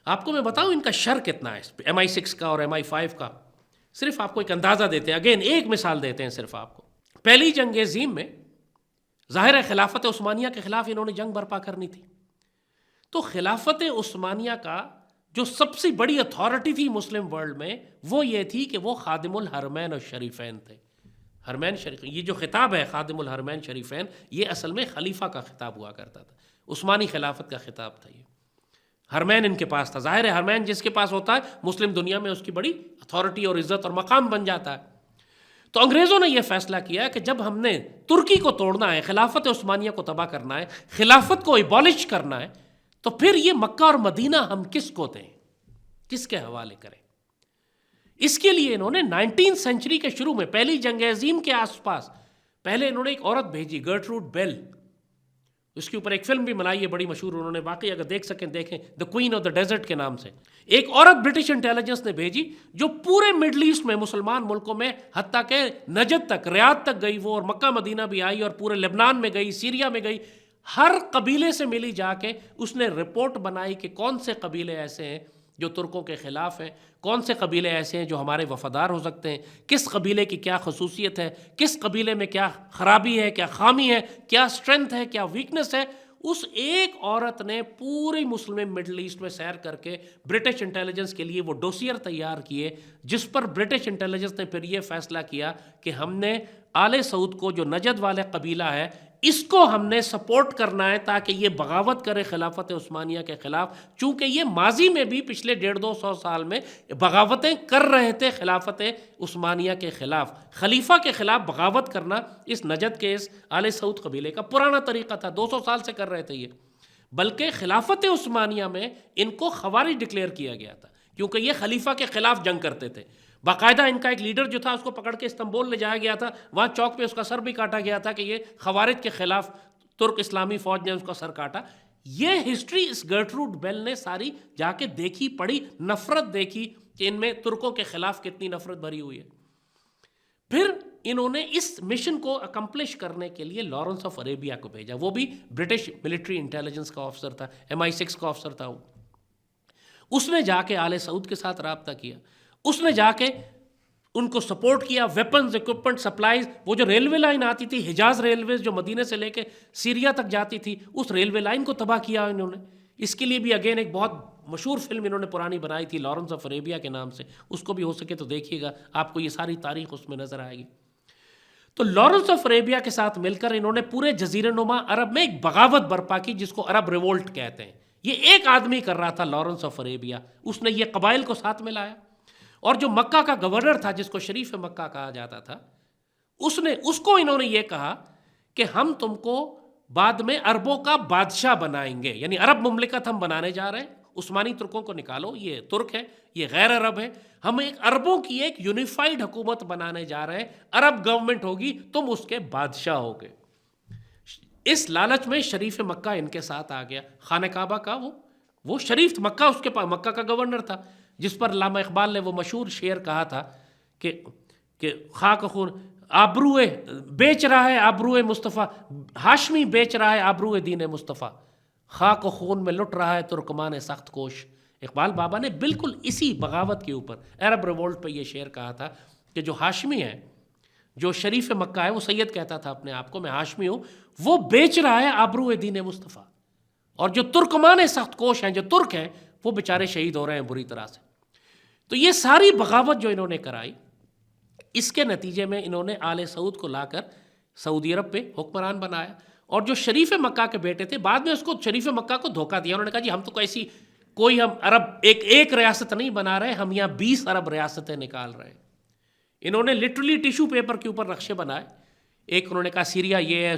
آپ کو میں بتاؤں ان کا شر کتنا ہے MI6 کا اور MI5 کا. صرف آپ کو ایک اندازہ دیتے ہیں, اگین ایک مثال دیتے ہیں صرف آپ کو. پہلی جنگ عظیم میں ظاہر ہے خلافت عثمانیہ کے خلاف انہوں نے جنگ برپا کرنی تھی. تو خلافت عثمانیہ کا جو سب سے بڑی اتھارٹی تھی مسلم ورلڈ میں وہ یہ تھی کہ وہ خادم الحرمین الشریفین تھے. حرمین شریف, یہ جو خطاب ہے خادم الحرمین شریفین, یہ اصل میں خلیفہ کا خطاب ہوا کرتا تھا, عثمانی خلافت کا خطاب تھا. یہ حرمین ان کے پاس تھا. ظاہر ہے حرمین جس کے پاس ہوتا ہے مسلم دنیا میں اس کی بڑی اتھارٹی اور عزت اور مقام بن جاتا ہے. تو انگریزوں نے یہ فیصلہ کیا کہ جب ہم نے ترکی کو توڑنا ہے, خلافت عثمانیہ کو تباہ کرنا ہے, خلافت کو ایبالش کرنا ہے, تو پھر یہ مکہ اور مدینہ ہم کس کو دیں, کس کے حوالے کریں. اس کے لیے انہوں نے 19 سینچری کے شروع میں پہلی جنگ عظیم کے آس پاس پہلے انہوں نے ایک عورت بھیجی, گرٹروڈ بیل. اس کے اوپر ایک فلم بھی بنائی ہے بڑی مشہور, انہوں نے واقعی اگر دیکھ سکیں دیکھیں, دا کوئین آف دا ڈیزرٹ کے نام سے. ایک عورت برٹش انٹیلیجنس نے بھیجی جو پورے مڈل ایسٹ میں مسلمان ملکوں میں حتیٰ کہ نجد تک, ریاض تک گئی وہ, اور مکہ مدینہ بھی آئی, اور پورے لبنان میں گئی, سیریا میں گئی, ہر قبیلے سے ملی جا کے اس نے رپورٹ بنائی کہ کون سے قبیلے ایسے ہیں جو ترکوں کے خلاف ہیں, کون سے قبیلے ایسے ہیں جو ہمارے وفادار ہو سکتے ہیں, کس قبیلے کی کیا خصوصیت ہے, کس قبیلے میں کیا خرابی ہے, کیا خامی ہے, کیا اسٹرینتھ ہے, کیا ویکنس ہے. اس ایک عورت نے پوری مسلم مڈل ایسٹ میں سیر کر کے برٹش انٹیلیجنس کے لیے وہ ڈوسیئر تیار کیے, جس پر برٹش انٹیلیجنس نے پھر یہ فیصلہ کیا کہ ہم نے آل سعود کو, جو نجد والے قبیلہ ہے, اس کو ہم نے سپورٹ کرنا ہے تاکہ یہ بغاوت کرے خلافت عثمانیہ کے خلاف, چونکہ یہ ماضی میں بھی پچھلے 150-200 سال میں بغاوتیں کر رہے تھے خلافت عثمانیہ کے خلاف. خلیفہ کے خلاف بغاوت کرنا اس نجد کے اس آل سعود قبیلے کا پرانا طریقہ تھا, 200 سال سے کر رہے تھے یہ. بلکہ خلافت عثمانیہ میں ان کو خوارج ڈکلیئر کیا گیا تھا کیونکہ یہ خلیفہ کے خلاف جنگ کرتے تھے. باقاعدہ ان کا ایک لیڈر جو تھا اس کو پکڑ کے استنبول لے جایا گیا تھا, وہاں چوک پہ اس کا سر بھی کاٹا گیا تھا کہ یہ خوارج کے خلاف ترک اسلامی فوج نے اس کا سر کاٹا. یہ ہسٹری اس گرٹروڈ بیل نے ساری جا کے دیکھی, پڑھی, نفرت دیکھی کہ ان میں ترکوں کے خلاف کتنی نفرت بھری ہوئی ہے. پھر انہوں نے اس مشن کو اکمپلش کرنے کے لیے لارنس آف عربیہ کو بھیجا, وہ بھی برٹش ملٹری انٹیلیجنس کا آفسر تھا, MI6 کا آفسر تھا وہ. اس نے جا کے آل سعود کے ساتھ رابطہ کیا, اس نے جا کے ان کو سپورٹ کیا, ویپنز, اکوپمنٹ, سپلائز. وہ جو ریلوے لائن آتی تھی حجاز ریلویز جو مدینے سے لے کے سیریا تک جاتی تھی, اس ریلوے لائن کو تباہ کیا انہوں نے. اس کے لیے بھی اگین ایک بہت مشہور فلم انہوں نے پرانی بنائی تھی لارنس آف عربیہ کے نام سے, اس کو بھی ہو سکے تو دیکھیے گا, آپ کو یہ ساری تاریخ اس میں نظر آئے گی. تو لارنس آف عربیہ کے ساتھ مل کر انہوں نے پورے جزیرہ نما عرب میں ایک بغاوت برپا کی جس کو عرب ریوولٹ کہتے ہیں. یہ ایک آدمی کر رہا تھا, لارنس آف عربیہ. اس نے یہ قبائل کو ساتھ میں لایا, اور جو مکہ کا گورنر تھا جس کو شریف مکہ کہا جاتا تھا, اس کو انہوں نے یہ کہا کہ ہم تم کو بعد میں عربوں کا بادشاہ بنائیں گے, یعنی عرب مملکت ہم بنانے جا رہے ہیں. عثمانی ترکوں کو نکالو, یہ ترک ہے, یہ غیر عرب ہے, ہم ایک عربوں کی ایک یونیفائڈ حکومت بنانے جا رہے ہیں, عرب گورنمنٹ ہوگی, تم اس کے بادشاہ ہوگے. اس لالچ میں شریف مکہ ان کے ساتھ آ گیا. خانہ کعبہ کا وہ شریف مکہ, اس کے پاس مکہ کا گورنر تھا, جس پر علامہ اقبال نے وہ مشہور شعر کہا تھا کہ خاک خون آبروئے بیچ رہا ہے, آبروئے مصطفیٰ, ہاشمی بیچ رہا ہے آبروئے دین مصطفیٰ, خاک و خون میں لٹ رہا ہے ترکمان سخت کوش. اقبال بابا نے بالکل اسی بغاوت کے اوپر عرب ریوولٹ پہ یہ شعر کہا تھا کہ جو ہاشمی ہے, جو شریف مکہ ہے, وہ سید کہتا تھا اپنے آپ کو, میں ہاشمی ہوں, وہ بیچ رہا ہے آبروئے دین مصطفیٰ, اور جو ترکمان سخت کوش ہیں, جو ترک ہیں, وہ بیچارے شہید ہو رہے ہیں بری طرح سے. تو یہ ساری بغاوت جو انہوں نے کرائی, اس کے نتیجے میں انہوں نے آل سعود کو لا کر سعودی عرب پہ حکمران بنایا. اور جو شریف مکہ کے بیٹے تھے, بعد میں اس کو شریف مکہ کو دھوکہ دیا. انہوں نے کہا جی ہم تو ایسی کوئی ہم عرب ایک ریاست نہیں بنا رہے, ہم یہاں 20 عرب ریاستیں نکال رہے ہیں. انہوں نے لٹرلی ٹیشو پیپر کے اوپر نقشے بنائے. ایک انہوں نے کہا سیریا یہ ہے,